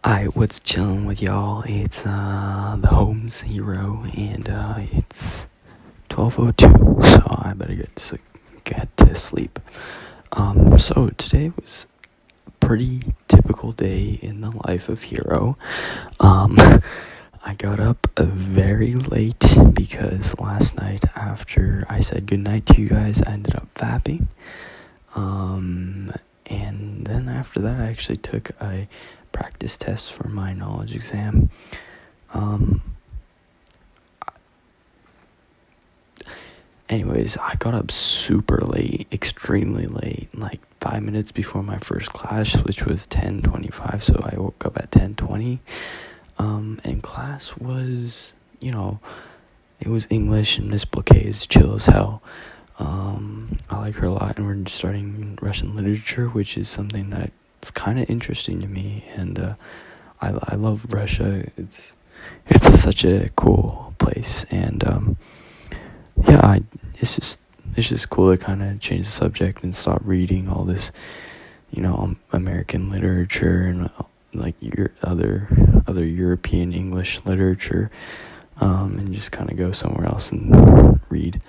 What's chilling with y'all? It's the home's Hiro, and it's 12:02, so I better get to sleep. So today was a pretty typical day in the life of Hiro. I got up very late because last night after I said goodnight to you guys, I ended up vapping. And then after that, I actually took a practice test for my knowledge exam. Anyways, I got up super late, extremely late, like 5 minutes before my first class, which was 10:25, so I woke up at 10:20. And class was, it was English, and Miss Bouquet is chill as hell. I like her a lot, and we're starting Russian literature, which is something that's kind of interesting to me, and I love Russia. It's such a cool place, and it's just cool to kind of change the subject and stop reading all this, American literature and like your other European English literature, and just kind of go somewhere else and read.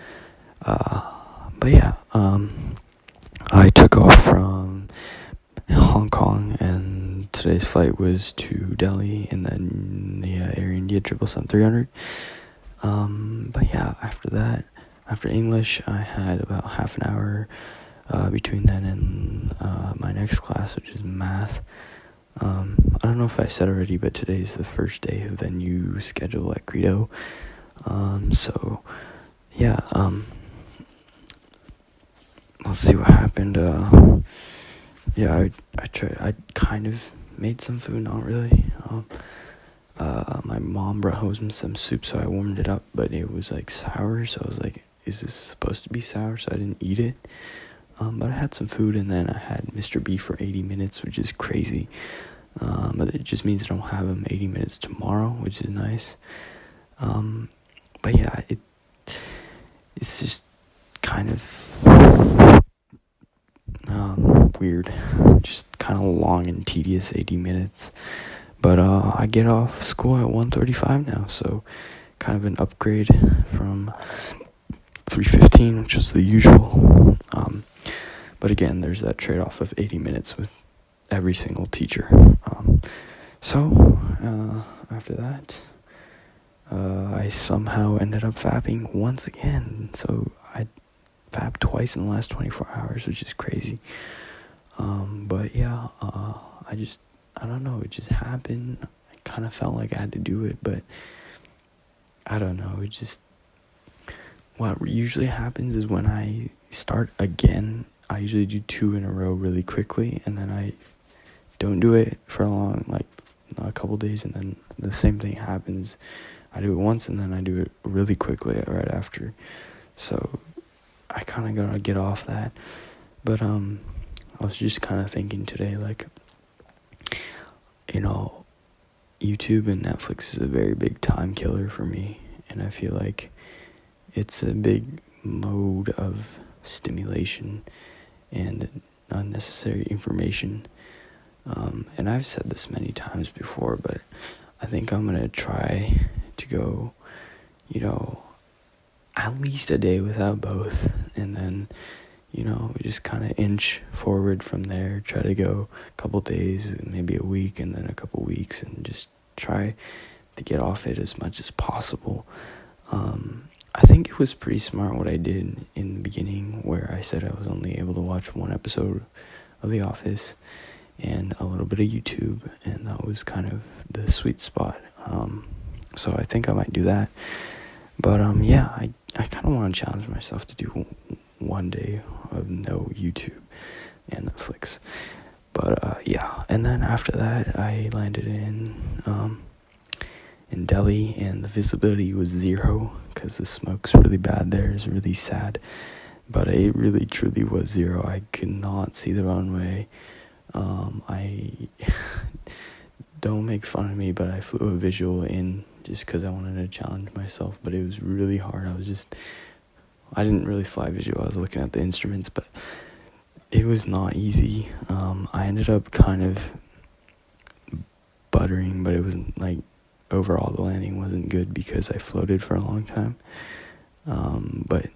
But yeah, I took off from Hong Kong, and today's flight was to Delhi, and then the Air India 777-300. But yeah, after English, I had about half an hour between then and my next class, which is math. I don't know if I said already, but today's the first day of the new schedule at Credo. So yeah, let's see what happened. I kind of made some food, not really. My mom brought home some soup, so I warmed it up, but it was like sour, so I was like, is this supposed to be sour? So I didn't eat it. But I had some food, and then I had Mr. B for 80 minutes, which is crazy. But it just means I don't have him 80 minutes tomorrow, which is nice. But yeah, it's just kind of weird, just kind of long and tedious 80 minutes. But I get off school at 1:35 now, so kind of an upgrade from 3:15, which was the usual. But again, there's that trade-off of 80 minutes with every single teacher. So after that, I somehow ended up vapping once again. So I vapped twice in the last 24 hours, which is crazy. But yeah, I don't know, it just happened. I kind of felt like I had to do it, but I don't know, what usually happens is when I start again, I usually do 2 in a row really quickly, and then I don't do it for a couple days, and then the same thing happens. I do it once, and then I do it really quickly right after. So I kind of gotta get off that. But I was just kind of thinking today, YouTube and Netflix is a very big time killer for me, and I feel like it's a big mode of stimulation and unnecessary information. And I've said this many times before, but I think I'm gonna try to go, at least a day without both, and then just kind of inch forward from there, try to go a couple days, maybe a week, and then a couple weeks, and just try to get off it as much as possible. I think it was pretty smart what I did in the beginning, where I said I was only able to watch one episode of The Office and a little bit of YouTube, and that was kind of the sweet spot. So I think I might do that. But yeah, I kind of want to challenge myself to do one day of no YouTube and Netflix. But yeah, and then after that, I landed in Delhi, and the visibility was 0 because the smoke's really bad there. It's really sad, but it really truly was 0. I could not see the runway. I don't make fun of me, but I flew a visual in just because I wanted to challenge myself, but it was really hard. I didn't really fly visual. I was looking at the instruments, but it was not easy. I ended up kind of stuttering, but it wasn't like overall the landing wasn't good because I floated for a long time. But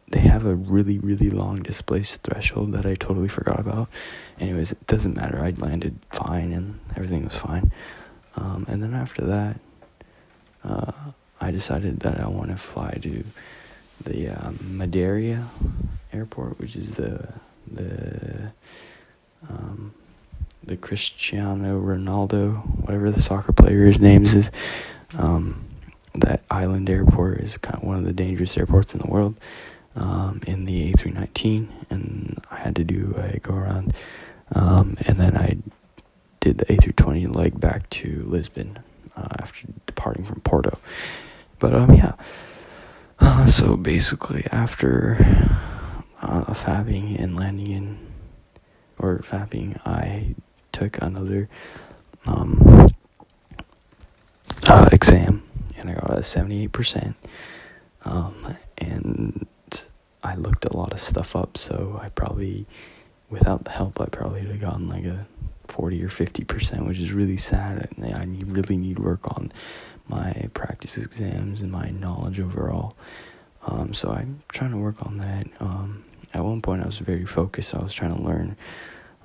they have a really, really long displaced threshold that I totally forgot about. Anyways, it doesn't matter. I landed fine and everything was fine. And then after that, I decided that I want to fly to the Madeira airport, which is the Cristiano Ronaldo, whatever the soccer player's name is. That island airport is kind of one of the dangerous airports in the world, in the A319, and I had to do a go around, and then I did the A320 leg back to Lisbon after departing from Porto. But so basically after fapping and landing fapping, I took another exam, and I got a 78%, and I looked a lot of stuff up, so without the help, I probably would have gotten like a 40 or 50%, which is really sad. I really need work on my practice exams and my knowledge overall. So I'm trying to work on that. At one point I was very focused. I was trying to learn.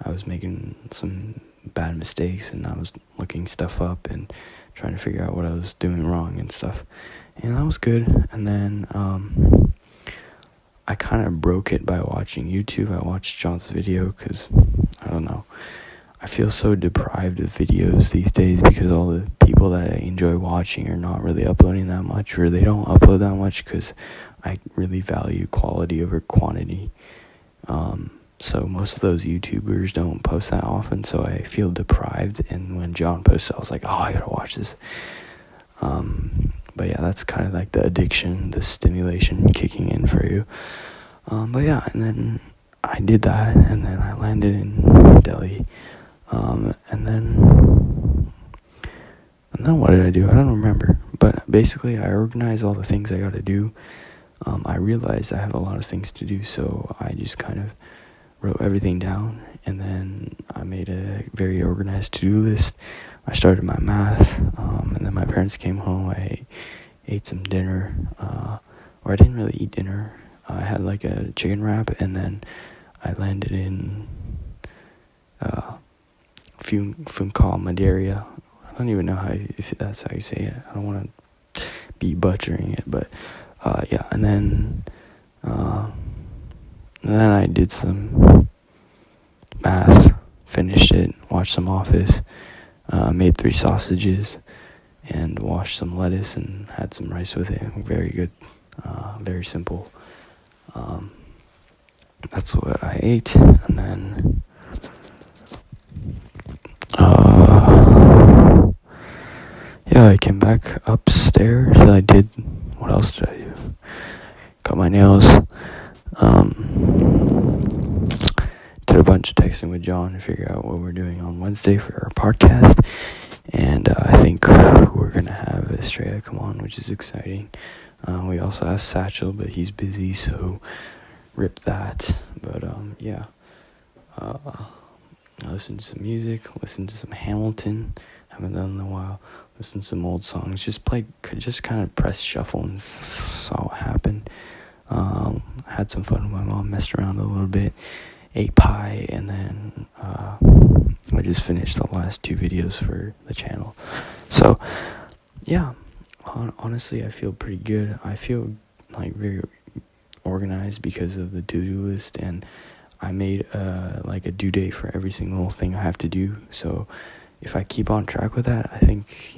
I was making some bad mistakes, and I was looking stuff up and trying to figure out what I was doing wrong and stuff. And that was good. And then I kind of broke it by watching YouTube. I watched John's video because, I don't know, I feel so deprived of videos these days because all the people that I enjoy watching are not really uploading that much, or they don't upload that much because I really value quality over quantity. So most of those YouTubers don't post that often, so I feel deprived. And when John posted, I was like, oh, I gotta watch this. But yeah, that's kind of like the addiction, the stimulation kicking in for you. But yeah, and then I did that, and then I landed in Delhi. And then what did I do? I don't remember. But basically, I organized all the things I gotta do. I realized I have a lot of things to do, so I just kind of wrote everything down, and then I made a very organized to-do list. I started my math, and then my parents came home. I ate some dinner, or I didn't really eat dinner. I had like a chicken wrap, and then I landed in Funchal, Madeira. I don't even know if that's how you say it. I don't want to be butchering it, but yeah. And then I did some math, finished it, watched some Office, made 3 sausages, and washed some lettuce and had some rice with it. Very good, very simple. That's what I ate, and then I came back upstairs. What else did I do? Cut my nails. Did a bunch of texting with John to figure out what we're doing on Wednesday for our podcast. And I think we're going to have Estrella come on, which is exciting. We also have Satchel, but he's busy, so rip that. But yeah. I listened to some music, listened to some Hamilton. Haven't done in a while. Listened to some old songs. Just kind of press shuffle and saw what happened. Had some fun with my mom, messed around a little bit, ate pie, and then I just finished the last 2 videos for the channel. So yeah, honestly, I feel pretty good. I feel like very organized because of the to-do list, and I made like a due date for every single thing I have to do. So if I keep on track with that, I think,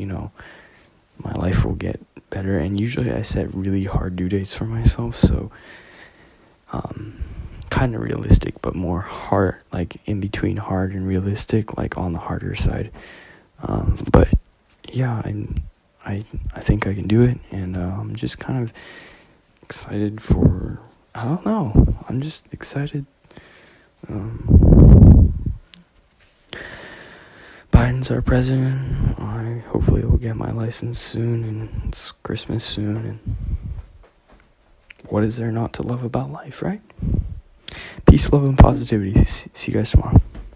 my life will get better. And usually I set really hard due dates for myself, so kind of realistic, but more hard, like in between hard and realistic, like on the harder side. But yeah, I think I can do it, and I'm just kind of excited for, I don't know, I'm just excited. Biden's our president. I hopefully will get my license soon, and it's Christmas soon, and what is there not to love about life, right? Peace, love, and positivity. See you guys tomorrow.